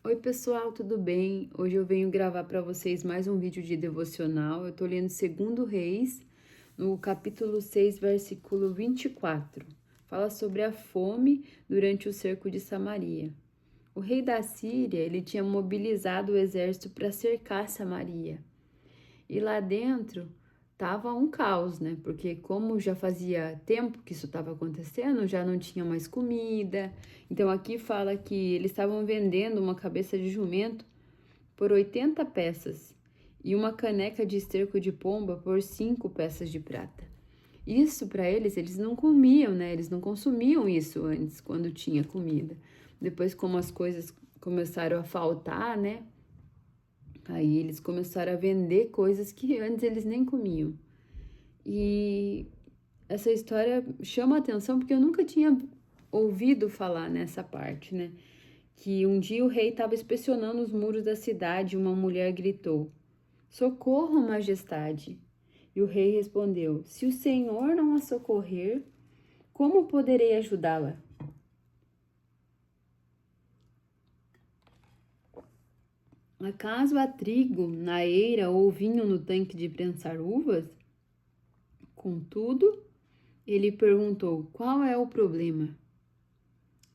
Oi pessoal, tudo bem? Hoje eu venho gravar para vocês mais um vídeo de devocional. Eu tô lendo 2 Reis, no capítulo 6, versículo 24. Fala sobre a fome durante o cerco de Samaria. O rei da Síria, ele tinha mobilizado o exército para cercar Samaria. E lá dentro tava um caos, né? Porque como já fazia tempo que isso estava acontecendo, já não tinha mais comida. Então aqui fala que eles estavam vendendo uma cabeça de jumento por 80 peças e uma caneca de esterco de pomba por 5 peças de prata. Isso para eles não comiam, né? Eles não consumiam isso antes, quando tinha comida. Depois, como as coisas começaram a faltar, né? Aí eles começaram a vender coisas que antes eles nem comiam. E essa história chama a atenção porque eu nunca tinha ouvido falar nessa parte, né? Que um dia o rei estava inspecionando os muros da cidade e uma mulher gritou: Socorro, majestade! E o rei respondeu: Se o Senhor não a socorrer, como poderei ajudá-la? Acaso há trigo na eira ou vinho no tanque de prensar uvas? Contudo, ele perguntou: Qual é o problema?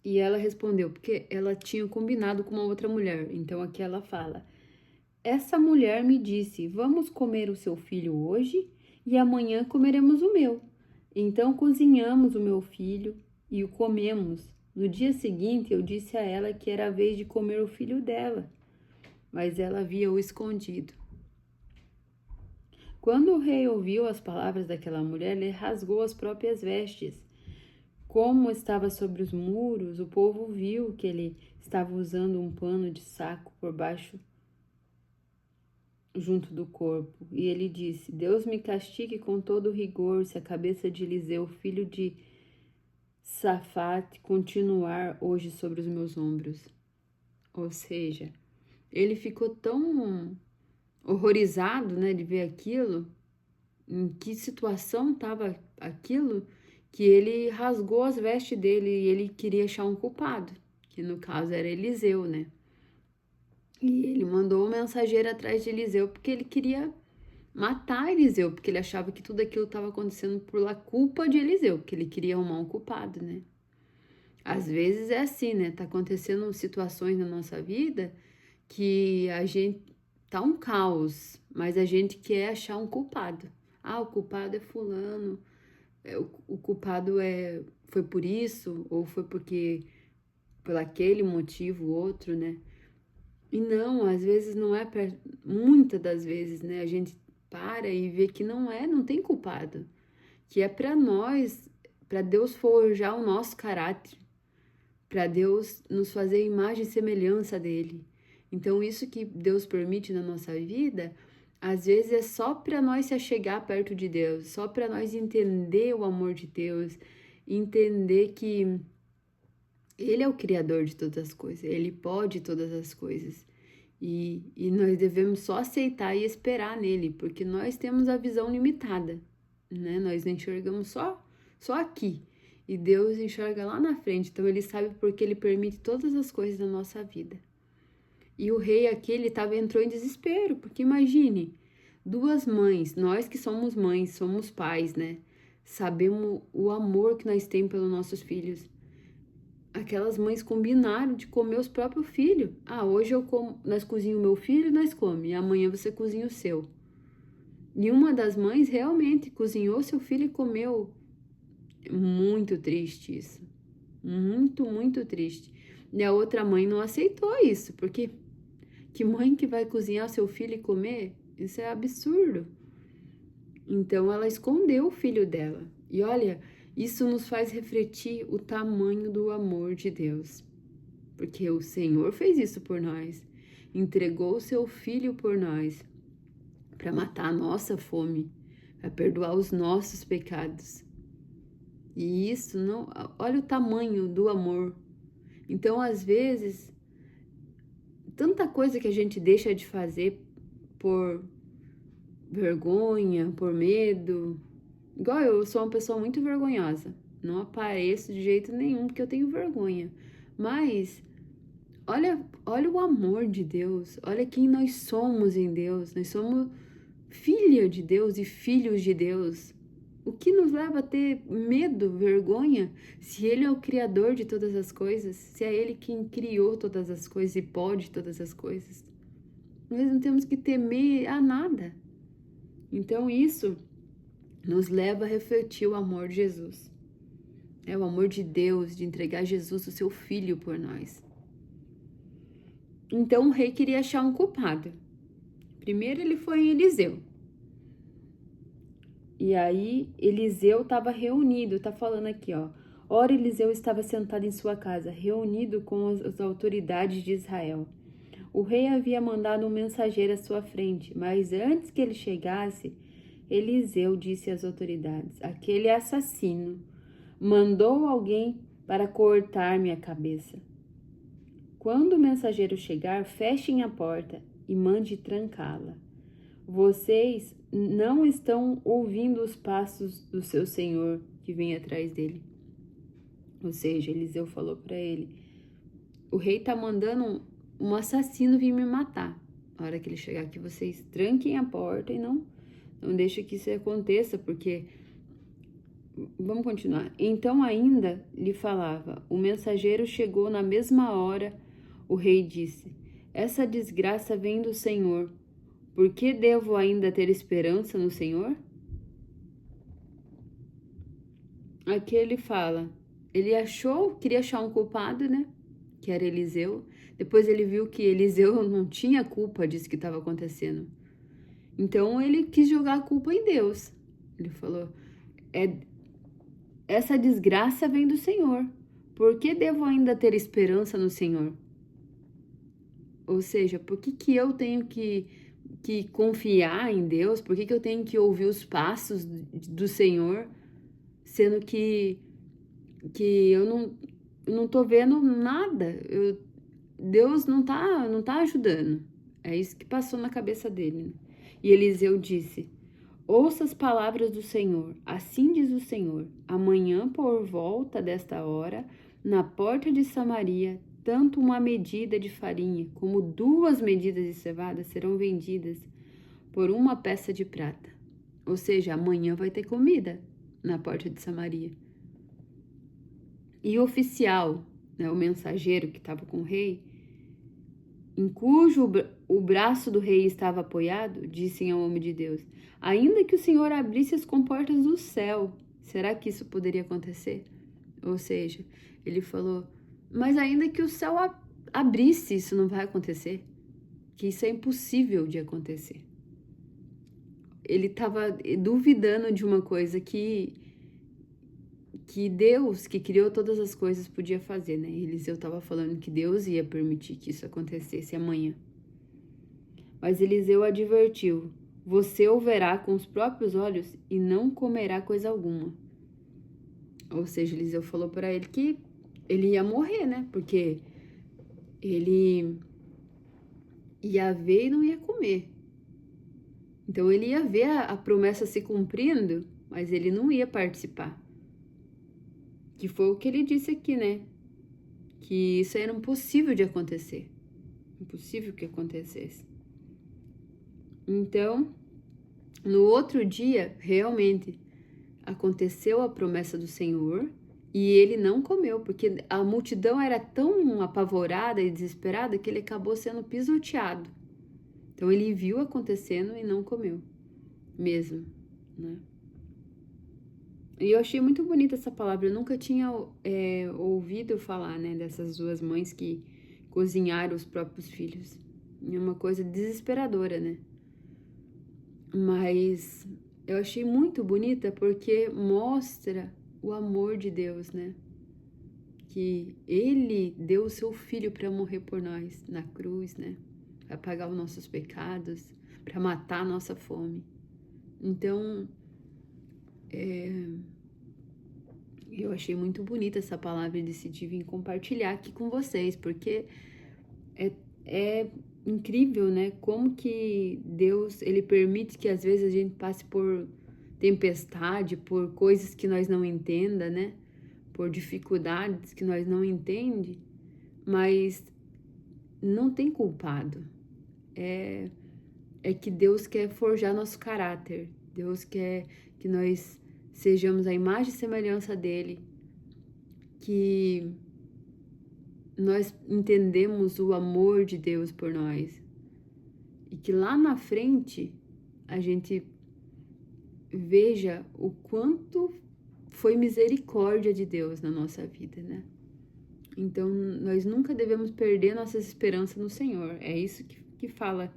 E ela respondeu: Porque ela tinha combinado com uma outra mulher. Então aqui ela fala: Essa mulher me disse: Vamos comer o seu filho hoje e amanhã comeremos o meu. Então cozinhamos o meu filho e o comemos. No dia seguinte eu disse a ela que era a vez de comer o filho dela, mas ela havia o escondido. Quando o rei ouviu as palavras daquela mulher, ele rasgou as próprias vestes. Como estava sobre os muros, o povo viu que ele estava usando um pano de saco por baixo, junto do corpo. E ele disse: Deus me castigue com todo rigor se a cabeça de Eliseu, filho de Safate, continuar hoje sobre os meus ombros. Ou seja, ele ficou tão horrorizado, né, de ver aquilo, em que situação estava aquilo, que ele rasgou as vestes dele e ele queria achar um culpado, que no caso era Eliseu, né? E ele mandou um mensageiro atrás de Eliseu porque ele queria matar Eliseu, porque ele achava que tudo aquilo estava acontecendo por la culpa de Eliseu, porque ele queria arrumar um culpado, né? Às vezes é assim, né? Tá acontecendo situações na nossa vida que a gente tá um caos, mas a gente quer achar um culpado. Ah, o culpado é fulano, o culpado foi por isso, ou foi porque, por aquele motivo, outro, né? E não, às vezes não é para, muitas das vezes, né? A gente para e vê que não tem culpado, que é para nós, para Deus forjar o nosso caráter, para Deus nos fazer imagem e semelhança dele. Então, isso que Deus permite na nossa vida, às vezes é só para nós se achegar perto de Deus, só para nós entender o amor de Deus, entender que Ele é o Criador de todas as coisas, Ele pode todas as coisas. E nós devemos só aceitar e esperar nele, porque nós temos a visão limitada, né? Nós enxergamos só aqui. E Deus enxerga lá na frente, então ele sabe porque ele permite todas as coisas na nossa vida. E o rei aqui, entrou em desespero, porque imagine, duas mães, nós que somos mães, somos pais, né? Sabemos o amor que nós temos pelos nossos filhos. Aquelas mães combinaram de comer os próprios filhos. Ah, hoje nós cozinhamos o meu filho, nós comemos, e amanhã você cozinha o seu. E uma das mães realmente cozinhou seu filho e comeu. Muito triste isso. Muito, muito triste. E a outra mãe não aceitou isso, porque que mãe que vai cozinhar seu filho e comer? Isso é absurdo. Então ela escondeu o filho dela. E olha, isso nos faz refletir o tamanho do amor de Deus. Porque o Senhor fez isso por nós. Entregou o seu filho por nós para matar a nossa fome, para perdoar os nossos pecados. E isso não, olha o tamanho do amor. Então, às vezes, tanta coisa que a gente deixa de fazer por vergonha, por medo. Igual eu sou uma pessoa muito vergonhosa. Não apareço de jeito nenhum porque eu tenho vergonha. Mas olha o amor de Deus, olha quem nós somos em Deus. Nós somos filha de Deus e filhos de Deus. O que nos leva a ter medo, vergonha, se Ele é o Criador de todas as coisas, se é Ele quem criou todas as coisas e pode todas as coisas? Nós não temos que temer a nada. Então isso nos leva a refletir o amor de Jesus. É o amor de Deus, de entregar Jesus, o seu Filho, por nós. Então o rei queria achar um culpado. Primeiro ele foi em Eliseu. E aí Eliseu estava reunido, tá falando aqui, ó. Ora, Eliseu estava sentado em sua casa, reunido com as autoridades de Israel. O rei havia mandado um mensageiro à sua frente, mas antes que ele chegasse, Eliseu disse às autoridades: aquele assassino mandou alguém para cortar minha cabeça. Quando o mensageiro chegar, fechem a porta e mande trancá-la. Vocês não estão ouvindo os passos do seu senhor que vem atrás dele. Ou seja, Eliseu falou para ele: o rei está mandando um assassino vir me matar. Na hora que ele chegar aqui, vocês tranquem a porta e não deixem que isso aconteça, porque... Vamos continuar. Então ainda lhe falava. O mensageiro chegou na mesma hora. O rei disse: essa desgraça vem do Senhor. Por que devo ainda ter esperança no Senhor? Aqui ele fala. Ele queria achar um culpado, né? Que era Eliseu. Depois ele viu que Eliseu não tinha culpa disso que estava acontecendo. Então ele quis jogar a culpa em Deus. Ele falou: essa desgraça vem do Senhor. Por que devo ainda ter esperança no Senhor? Ou seja, por que eu tenho que confiar em Deus? Por que eu tenho que ouvir os passos do Senhor? Sendo que eu não tô vendo nada. Deus não tá ajudando. É isso que passou na cabeça dele, né? E Eliseu disse: ouça as palavras do Senhor. Assim diz o Senhor: amanhã, por volta desta hora, na porta de Samaria, tanto uma medida de farinha como 2 medidas de cevada serão vendidas por 1 peça de prata. Ou seja, amanhã vai ter comida na porta de Samaria. E o oficial, né, o mensageiro que estava com o rei, em cujo o braço do rei estava apoiado, disse ao homem de Deus: ainda que o Senhor abrisse as comportas do céu, será que isso poderia acontecer? Ou seja, ele falou: mas ainda que o céu abrisse, isso não vai acontecer. Que isso é impossível de acontecer. Ele estava duvidando de uma coisa que Deus, que criou todas as coisas, podia fazer, né? Eliseu estava falando que Deus ia permitir que isso acontecesse amanhã. Mas Eliseu advertiu: você o verá com os próprios olhos e não comerá coisa alguma. Ou seja, Eliseu falou para ele que ele ia morrer, né? Porque ele ia ver e não ia comer. Então ele ia ver a promessa se cumprindo, mas ele não ia participar. Que foi o que ele disse aqui, né? Que isso era impossível de acontecer. Impossível que acontecesse. Então, no outro dia, realmente, aconteceu a promessa do Senhor e ele não comeu, porque a multidão era tão apavorada e desesperada que ele acabou sendo pisoteado. Então, ele viu acontecendo e não comeu mesmo, né? E eu achei muito bonita essa palavra. Eu nunca tinha ouvido falar, né, dessas 2 mães que cozinharam os próprios filhos. É uma coisa desesperadora, né? Mas eu achei muito bonita porque mostra o amor de Deus, né? Que Ele deu o seu Filho para morrer por nós na cruz, né? Para pagar os nossos pecados, para matar a nossa fome. Então, eu achei muito bonita essa palavra e decidi vir compartilhar aqui com vocês, porque é incrível, né? Como que Deus, Ele permite que às vezes a gente passe por tempestade, por coisas que nós não entenda, né? Por dificuldades que nós não entende, mas não tem culpado. É que Deus quer forjar nosso caráter. Deus quer que nós sejamos a imagem e semelhança dele, que nós entendemos o amor de Deus por nós e que lá na frente a gente veja o quanto foi misericórdia de Deus na nossa vida, né? Então, nós nunca devemos perder nossas esperanças no Senhor. É isso que fala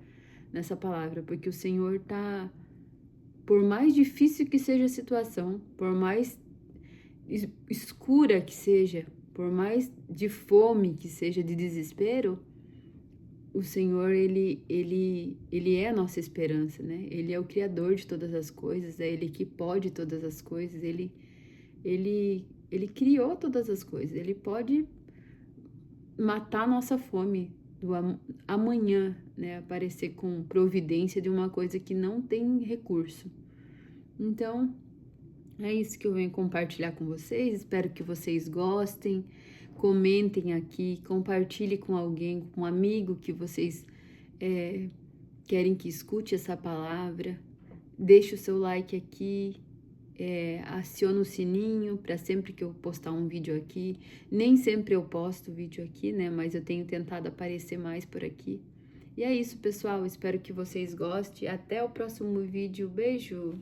nessa palavra, porque o Senhor tá, por mais difícil que seja a situação, por mais escura que seja, por mais de fome que seja, de desespero, o Senhor, ele é a nossa esperança, né? Ele é o Criador de todas as coisas, é Ele que pode todas as coisas, Ele criou todas as coisas, Ele pode matar a nossa fome do amanhã, né? Aparecer com providência de uma coisa que não tem recurso. Então, é isso que eu venho compartilhar com vocês, espero que vocês gostem, comentem aqui, compartilhe com alguém, com um amigo que vocês querem que escute essa palavra, deixe o seu like aqui, aciona o sininho para sempre que eu postar um vídeo aqui, nem sempre eu posto vídeo aqui, né, mas eu tenho tentado aparecer mais por aqui. E é isso, pessoal, espero que vocês gostem, até o próximo vídeo, beijo!